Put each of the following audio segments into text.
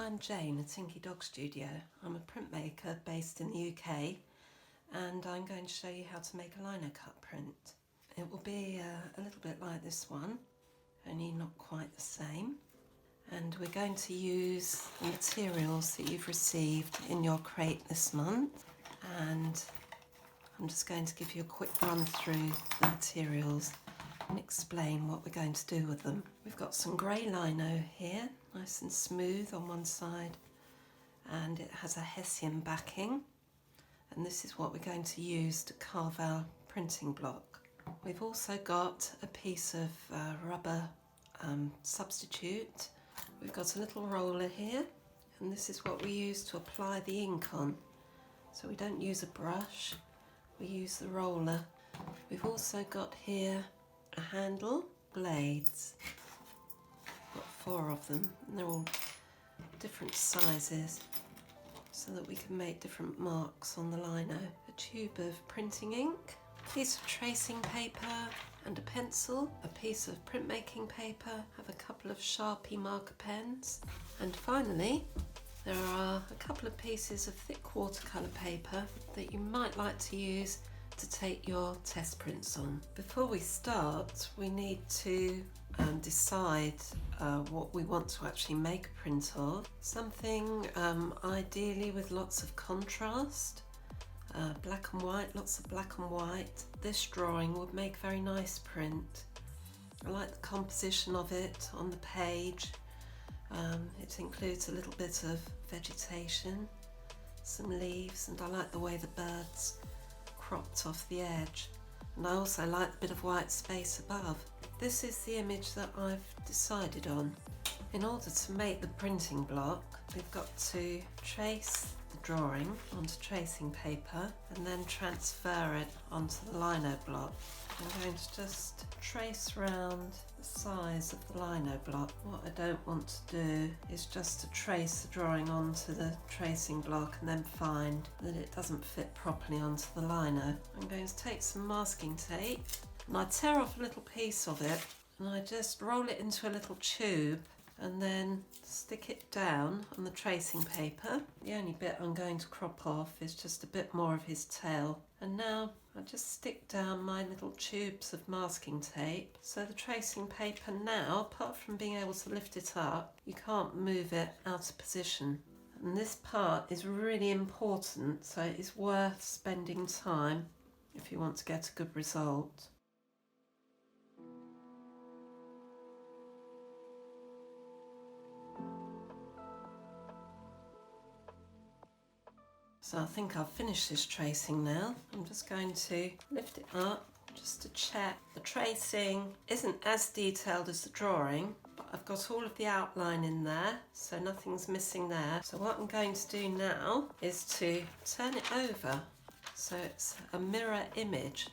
I'm Jane at Inky Dog Studio. I'm a printmaker based in the UK and I'm going to show you how to make a lino cut print. It will be a little bit like this one, only not quite the same. And we're going to use the materials that you've received in your crate this month, and I'm just going to give you a quick run through the materials and explain what we're going to do with them. We've got some grey lino here, nice and smooth on one side, and it has a hessian backing, and this is what we're going to use to carve our printing block. We've also got a piece of rubber substitute. We've got a little roller here, and this is what we use to apply the ink on. So we don't use a brush, we use the roller. We've also got here a handle, blades. Got 4 of them, and they're all different sizes so that we can make different marks on the lino. A tube of printing ink, a piece of tracing paper and a pencil, a piece of printmaking paper, have a couple of Sharpie marker pens, and finally there are a couple of pieces of thick watercolour paper that you might like to use to take your test prints on. Before we start, we need to decide what we want to actually make a print of. Something ideally with lots of contrast, black and white, lots of black and white. This drawing would make a very nice print. I like the composition of it on the page. It includes a little bit of vegetation, some leaves, and I like the way the birds cropped off the edge, and I also like the bit of white space above. This is the image that I've decided on. In order to make the printing block, we've got to trace the drawing onto tracing paper and then transfer it onto the lino block. I'm going to just trace round the size of the lino block. What I don't want to do is just to trace the drawing onto the tracing block and then find that it doesn't fit properly onto the lino. I'm going to take some masking tape and I tear off a little piece of it and I just roll it into a little tube and then stick it down on the tracing paper. The only bit I'm going to crop off is just a bit more of his tail. And now I just stick down my little tubes of masking tape. So the tracing paper now, apart from being able to lift it up, you can't move it out of position. And this part is really important, so it is worth spending time if you want to get a good result. So I think I've finished this tracing now. I'm just going to lift it up just to check. The tracing isn't as detailed as the drawing, but I've got all of the outline in there, so nothing's missing there. So what I'm going to do now is to turn it over so it's a mirror image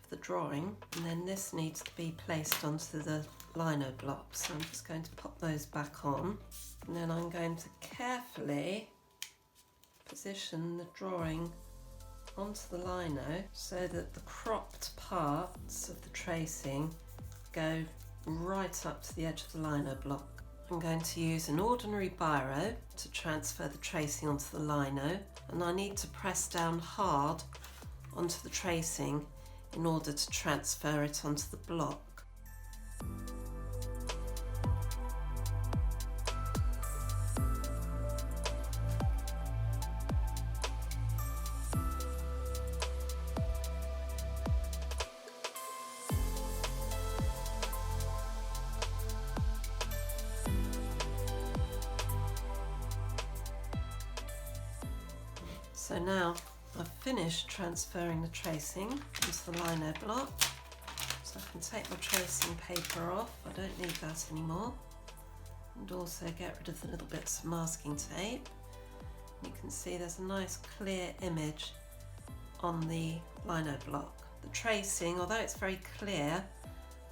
of the drawing, and then this needs to be placed onto the lino block. So I'm just going to pop those back on, and then I'm going to carefully position the drawing onto the lino so that the cropped parts of the tracing go right up to the edge of the lino block. I'm going to use an ordinary biro to transfer the tracing onto the lino, and I need to press down hard onto the tracing in order to transfer it onto the block. So now I've finished transferring the tracing into the lino block, so I can take my tracing paper off. I don't need that anymore, and also get rid of the little bits of masking tape. You can see there's a nice clear image on the lino block. The tracing, although it's very clear,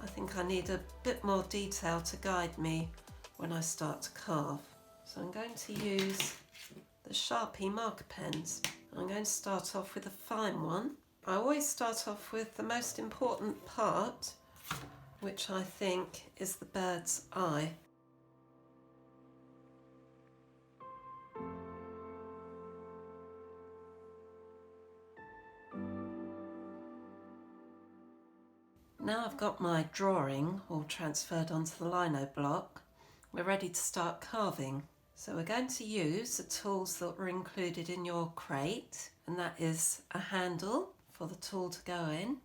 I think I need a bit more detail to guide me when I start to carve. So I'm going to use the Sharpie marker pens. I'm going to start off with a fine one. I always start off with the most important part, which I think is the bird's eye. Now I've got my drawing all transferred onto the lino block, we're ready to start carving. So we're going to use the tools that were included in your crate, and that is a handle for the tool to go in,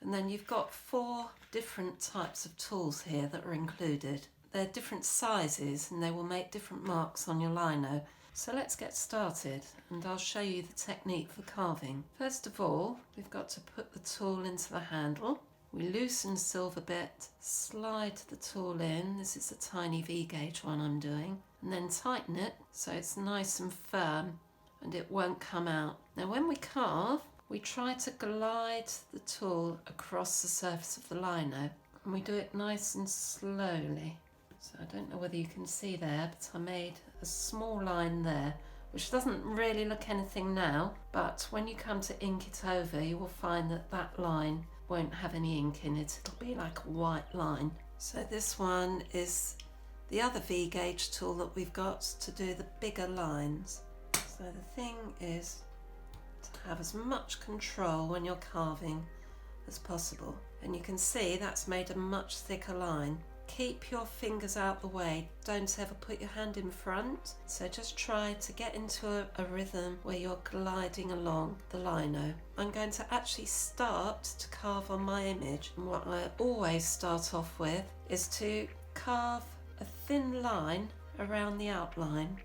and then you've got 4 different types of tools here that are included. They're different sizes and they will make different marks on your lino. So let's get started and I'll show you the technique for carving. First of all, we've got to put the tool into the handle. We loosen the silver bit, slide the tool in, this is a tiny V-gauge one I'm doing, and then tighten it so it's nice and firm and it won't come out. Now when we carve, we try to glide the tool across the surface of the lino, and we do it nice and slowly. So I don't know whether you can see there, but I made a small line there, which doesn't really look anything now, but when you come to ink it over, you will find that that line won't have any ink in it. It'll be like a white line. So this one is the other V-gauge tool that we've got to do the bigger lines. So the thing is to have as much control when you're carving as possible. And you can see that's made a much thicker line. Keep your fingers out the way, don't ever put your hand in front, so just try to get into a rhythm where you're gliding along the lino. I'm going to actually start to carve on my image, and what I always start off with is to carve a thin line around the outline.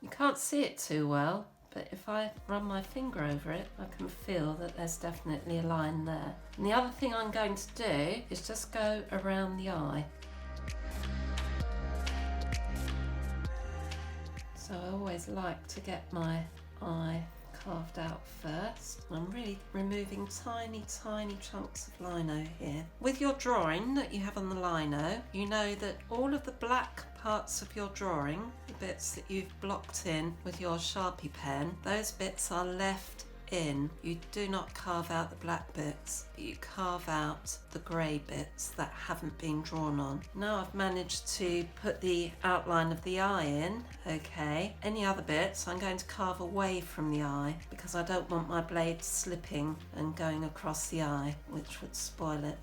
You can't see it too well, but if I run my finger over it, I can feel that there's definitely a line there. And the other thing I'm going to do is just go around the eye. So I always like to get my eye carved out first. I'm really removing tiny chunks of lino here. With your drawing that you have on the lino, you know that all of the black parts of your drawing, the bits that you've blocked in with your Sharpie pen, those bits are left in. You do not carve out the black bits, but you carve out the grey bits that haven't been drawn on. Now I've managed to put the outline of the eye in, okay. Any other bits I'm going to carve away from the eye because I don't want my blade slipping and going across the eye, which would spoil it.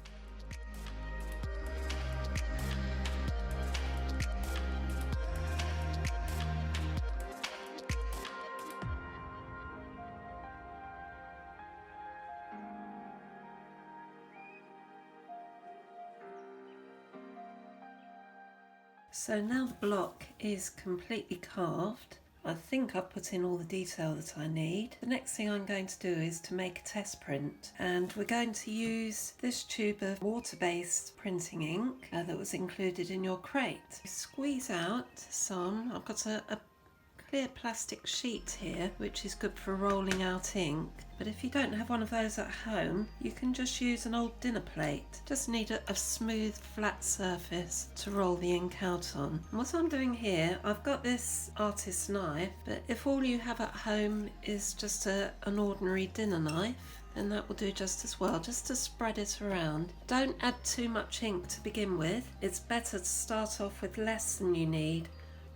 So now the block is completely carved. I think I've put in all the detail that I need. The next thing I'm going to do is to make a test print, and we're going to use this tube of water-based printing ink that was included in your crate. Squeeze out some. I've got a clear plastic sheet here which is good for rolling out ink, but if you don't have one of those at home you can just use an old dinner plate. Just need a smooth flat surface to roll the ink out on. And what I'm doing here, I've got this artist's knife, but if all you have at home is just an ordinary dinner knife, then that will do just as well, just to spread it around. Don't add too much ink to begin with. It's better to start off with less than you need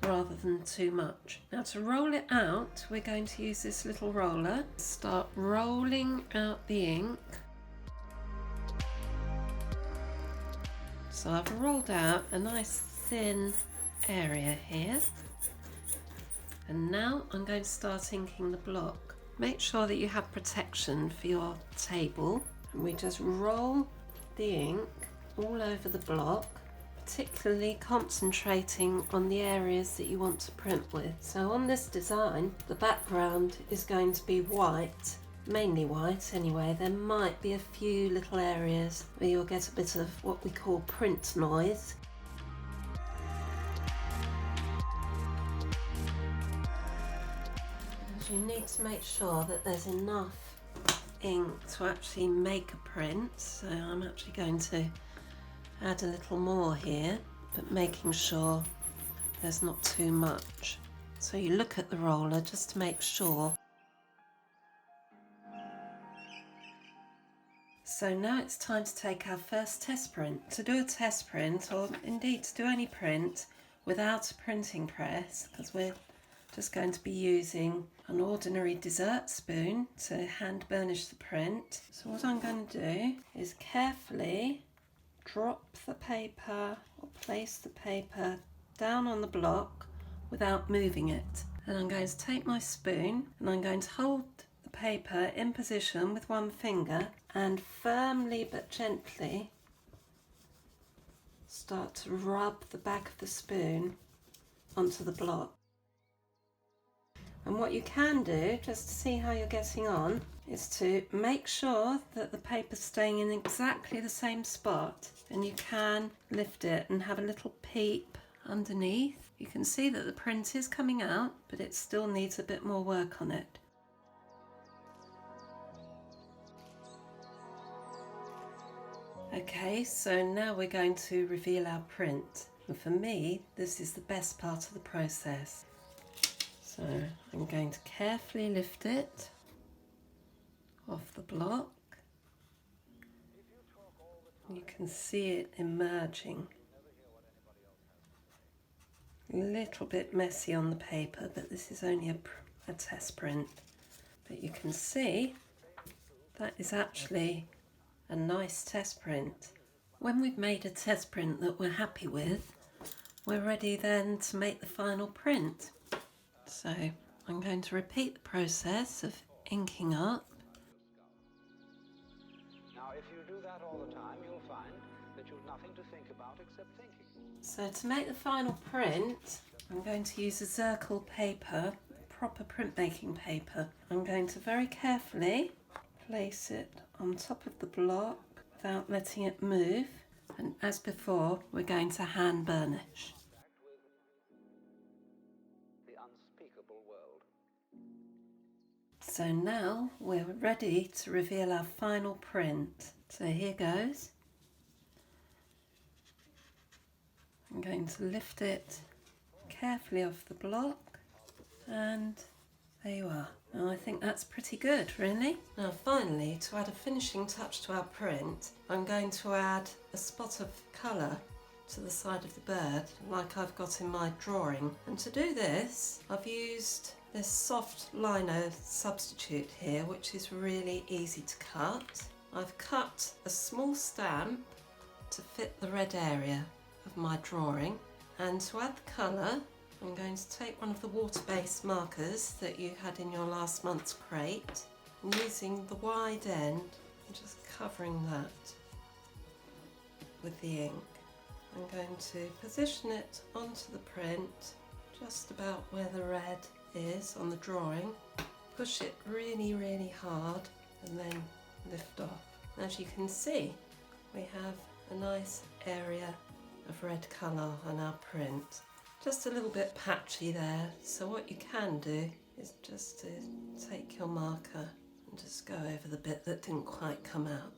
rather than too much. Now to roll it out, we're going to use this little roller. Start rolling out the ink. So I've rolled out a nice thin area here. And now I'm going to start inking the block. Make sure that you have protection for your table. And we just roll the ink all over the block, particularly concentrating on the areas that you want to print with. So on this design, the background is going to be white, mainly white anyway. There might be a few little areas where you'll get a bit of what we call print noise. You need to make sure that there's enough ink to actually make a print. So I'm actually going to add a little more here, but making sure there's not too much. So you look at the roller just to make sure. So now it's time to take our first test print. To do a test print, or indeed to do any print, without a printing press, because we're just going to be using an ordinary dessert spoon to hand burnish the print. So what I'm going to do is carefully drop the paper or place the paper down on the block without moving it. And I'm going to take my spoon and I'm going to hold the paper in position with one finger and firmly but gently start to rub the back of the spoon onto the block. And what you can do, just to see how you're getting on, is to make sure that the paper's staying in exactly the same spot, and you can lift it and have a little peep underneath. You can see that the print is coming out, but it still needs a bit more work on it. Okay, so now we're going to reveal our print. And for me, this is the best part of the process. So I'm going to carefully lift it off the block. You can see it emerging. A little bit messy on the paper, but this is only a test print. But you can see that is actually a nice test print. When we've made a test print that we're happy with, we're ready then to make the final print. So I'm going to repeat the process of inking up. Now if you do that all the time, you'll find that you've nothing to think about except thinking. So to make the final print, I'm going to use a Zircon paper, proper printmaking paper. I'm going to very carefully place it on top of the block without letting it move. And as before, we're going to hand burnish. So now we're ready to reveal our final print. So here goes. I'm going to lift it carefully off the block, and there you are. Now I think that's pretty good, really. Now finally, to add a finishing touch to our print, I'm going to add a spot of colour to the side of the bird, like I've got in my drawing. And to do this, I've used this soft lino substitute here, which is really easy to cut. I've cut a small stamp to fit the red area of my drawing, and to add the colour, I'm going to take one of the water-based markers that you had in your last month's crate, and using the wide end, and just covering that with the ink. I'm going to position it onto the print just about where the red is on the drawing, push it really, really hard, and then lift off. As you can see, we have a nice area of red colour on our print. Just a little bit patchy there, so what you can do is just to take your marker and just go over the bit that didn't quite come out.